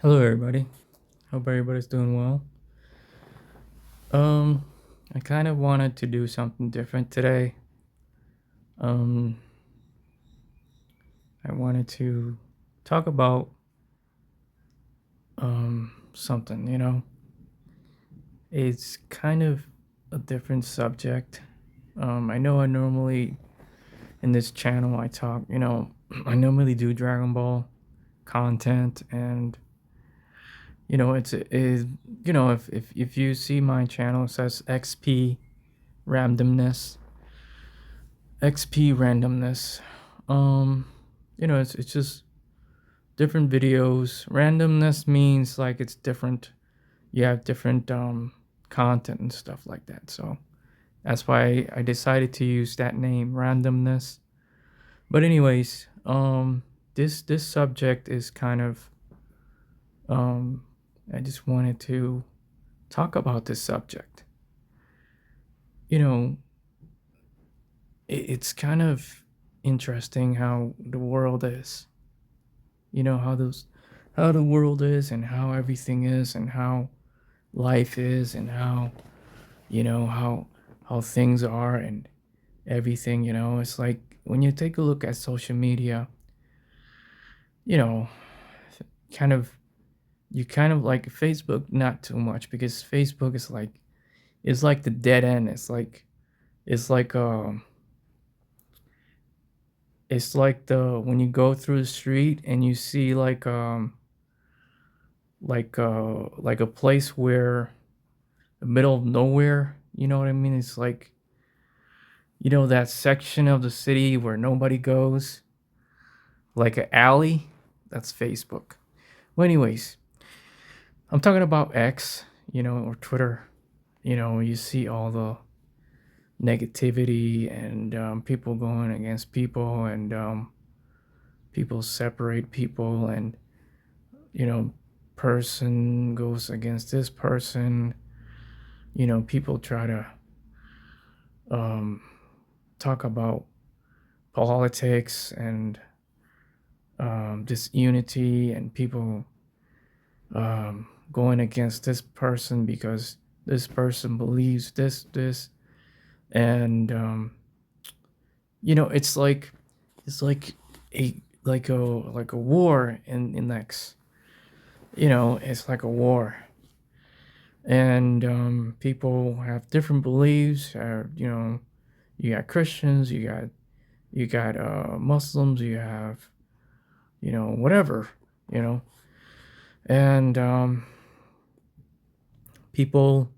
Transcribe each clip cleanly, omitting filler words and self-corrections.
Hello, everybody. Hope everybody's doing well. Um, I kind of wanted to do something different today. Um, I wanted to talk about something. It's kind of a different subject. I know I normally in this channel I talk. I normally do Dragon Ball content, and if you see my channel, it says randomness XP randomness. Um, it's just different videos. Randomness means like it's different. You have different content and stuff like that. So that's why I decided to use that name, randomness. But anyways, this subject is kind of um I just wanted to talk about this subject. You know, it's kind of interesting how the world is. How the world is and how everything is and how life is and how you know how things are and everything. It's like when you take a look at social media, you know kind of you kind of like Facebook, not too much, because Facebook is like the dead end. It's like it's like the when you go through the street and you see like a place where the middle of nowhere. You know what I mean? It's like, that section of the city where nobody goes, like an alley. That's Facebook. Well, anyways, I'm talking about X, or Twitter. You see all the negativity and people going against people, and people separate people, and you know, person goes against this person. People try to um, talk about politics and disunity, and people going against this person because this person believes this, and it's like a like a war in X. It's like a war, and people have different beliefs. You got Christians, you got Muslims, you have whatever, you know and people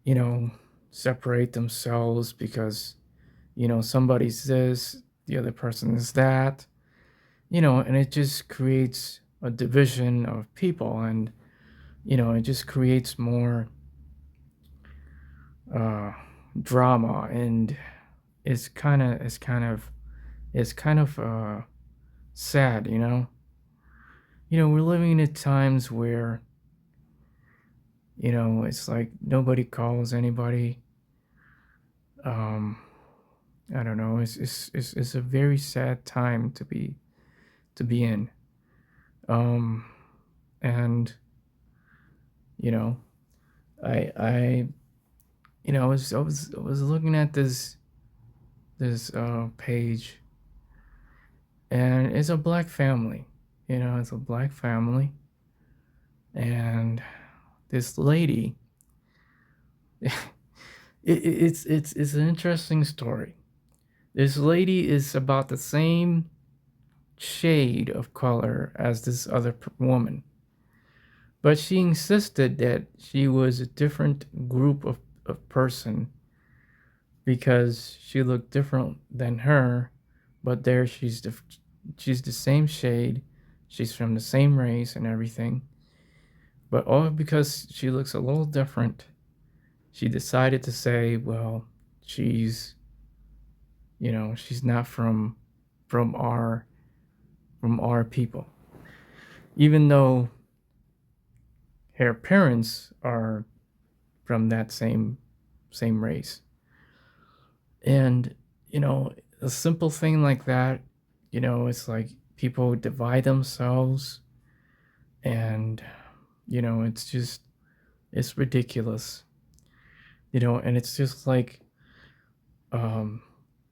you know separate themselves because somebody's this, the other person is that, and it just creates a division of people, and it just creates more uh drama, and it's kind of sad. We're living in times where it's like nobody calls anybody. um I don't know. It's a very sad time to be in. Um, and you know, I I was looking at this page, and it's a black family. It's a black family, and this lady. It's an interesting story. This lady is about the same shade of color as this other woman. But she insisted that she was a different group of person because she looked different than her. But there she's the same shade, she's from the same race and everything. But all because she looks a little different, she decided to say, well, she's she's not from our from our people, even though her parents are from that same race. And a simple thing like that, it's like people divide themselves And, it's ridiculous, and it's just like, um,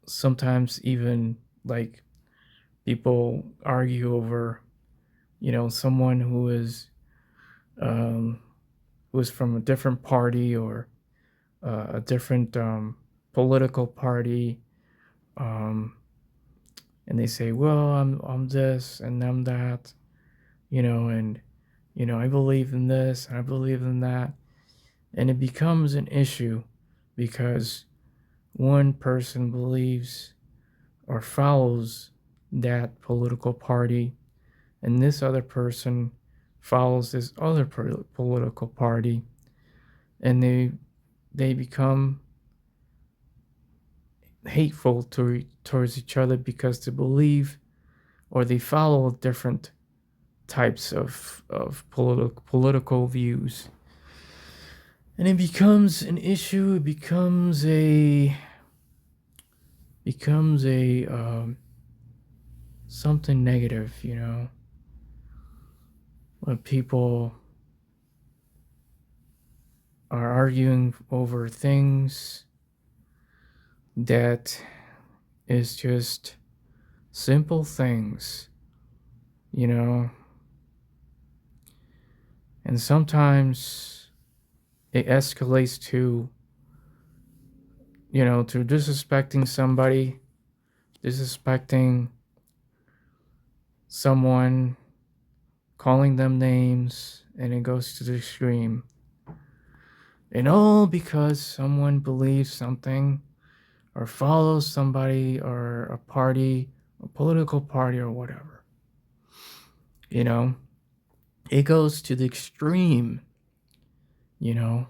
sometimes even like people argue over, someone um, who is from a different party or a different political party. Um, and they say, well, I'm this and I'm that, and I believe in this and I believe in that, and it becomes an issue because one person believes or follows that political party, and this other person follows this other political party, and they become hateful towards each other because they believe or they follow different types of political views, and it becomes an issue. It becomes a something negative, when people are arguing over things that is just simple things, you know, and sometimes it escalates to disrespecting somebody, disrespecting someone, calling them names, and it goes to the extreme. And all because someone believes something or follows somebody or a party, a political party or whatever. It goes to the extreme, you know,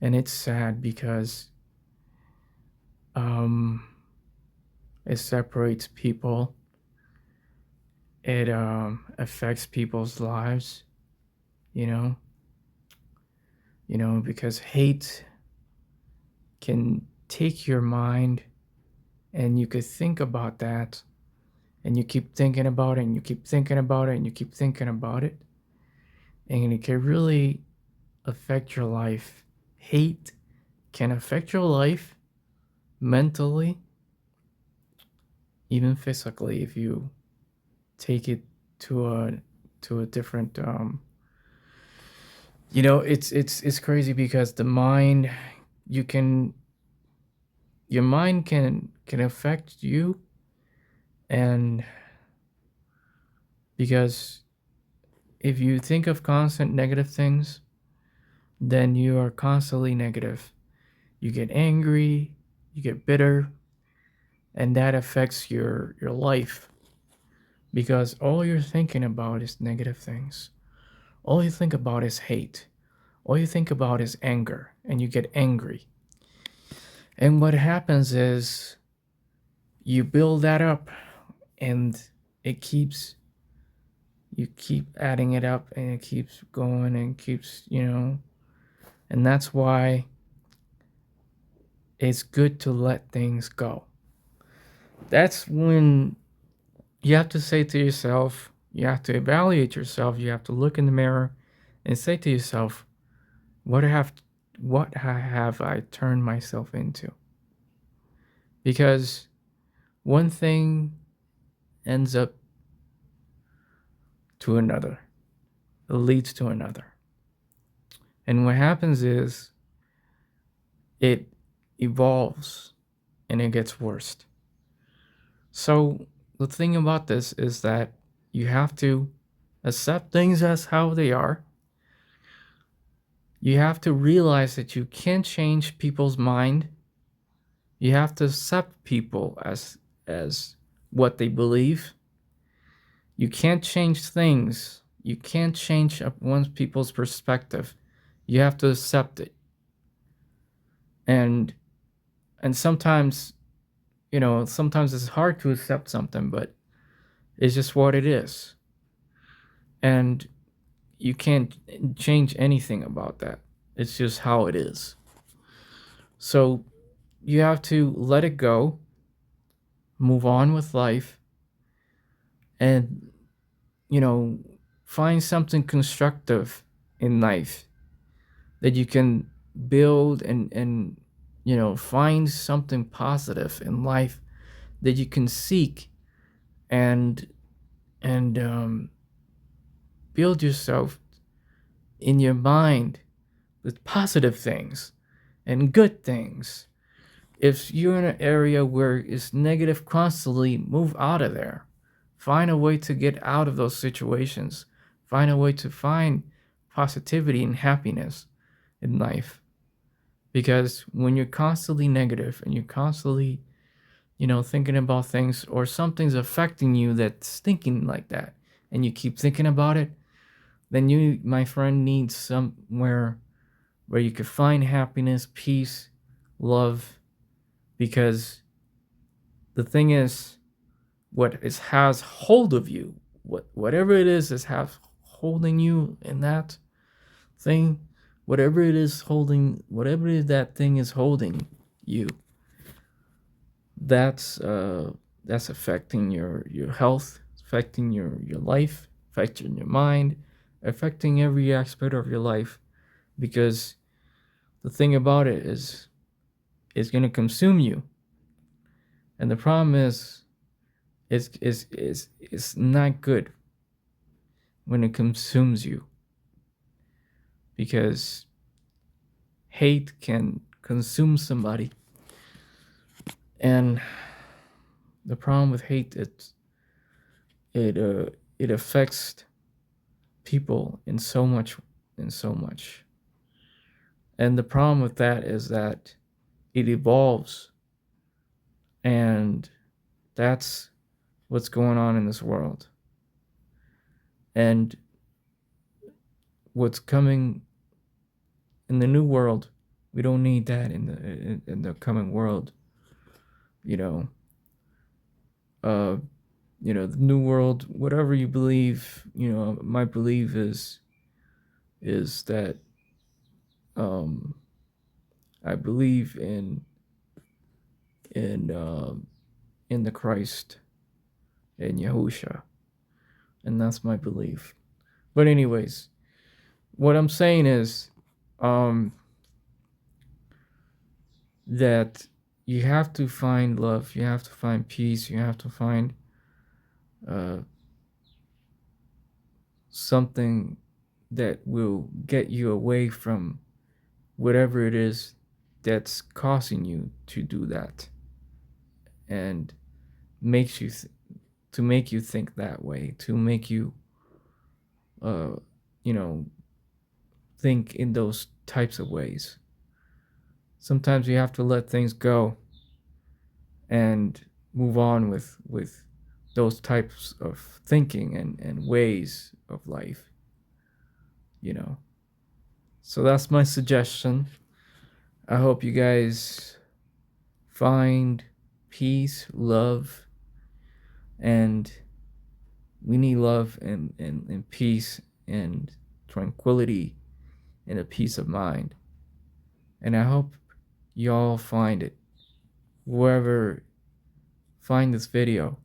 and it's sad because um, it separates people. It affects people's lives, you know, because hate can take your mind and you could think about that and you keep thinking about it and you keep thinking about it and you keep thinking about it. And it can really affect your life. Hate can affect your life mentally, even physically, if you take it to a different it's crazy because the mind you can your mind can affect you, and because if you think of constant negative things, then you are constantly negative. You get angry, you get bitter, and that affects your life because all you're thinking about is negative things. All you think about is hate. All you think about is anger, and you get angry. And what happens is you build that up, and it keeps you keep adding it up, and it keeps going and keeps, and that's why it's good to let things go. That's when you have to say to yourself, you have to evaluate yourself, you have to look in the mirror and say to yourself, what have I turned myself into? Because one thing ends up to another. It leads to another. And what happens is it evolves and it gets worse. So the thing about this is that you have to accept things as how they are. You have to realize that you can't change people's mind. You have to accept people as what they believe. You can't change things. You can't change one's people's perspective. You have to accept it. And sometimes, sometimes it's hard to accept something, but it's just what it is. And you can't change anything about that. It's just how it is. So you have to let it go, move on with life, and, you know, find something constructive in life that you can build, and find something positive in life that you can seek, and build yourself in your mind with positive things and good things. If you're in an area where it's negative constantly, move out of there. Find a way to get out of those situations. Find a way to find positivity and happiness in life. Because when you're constantly negative and you're constantly, thinking about things, or something's affecting you that's thinking like that, and you keep thinking about it, then you, my friend, need somewhere where you can find happiness, peace, love. Because the thing is, what has hold of you, whatever it is has holding you in that thing, whatever that thing is holding you, that's affecting your health, affecting your life, affecting your mind, affecting every aspect of your life. Because the thing about it is, it's going to consume you. And the problem is, it's not good when it consumes you, because hate can consume somebody. And the problem with hate, it affects people in so much. And the problem with that is that it evolves, and that's what's going on in this world. And what's coming in the new world, we don't need that in the coming world. The new world, whatever you believe, my belief is that I believe in the Christ, in Yahusha, and that's my belief. But anyways, what I'm saying is that you have to find love, you have to find peace, you have to find something that will get you away from whatever it is that's causing you to do that, and makes you to make you think that way, to make you think in those types of ways. Sometimes you have to let things go and move on with those types of thinking and ways of life. So that's my suggestion. I hope you guys find peace, love, and we need love and peace and tranquility and a peace of mind. And I hope y'all find it. Whoever find this video,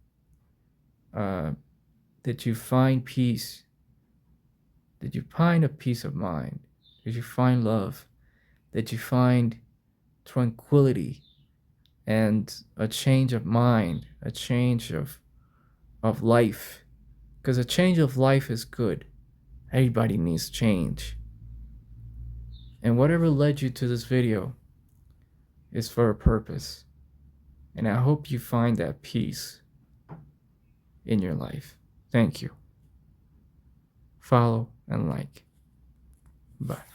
that you find peace, that you find a peace of mind, that you find love, that you find tranquility and a change of mind, a change of life. Because a change of life is good. Everybody needs change. And whatever led you to this video is for a purpose. And I hope you find that peace in your life. Thank you. Follow and like. Bye.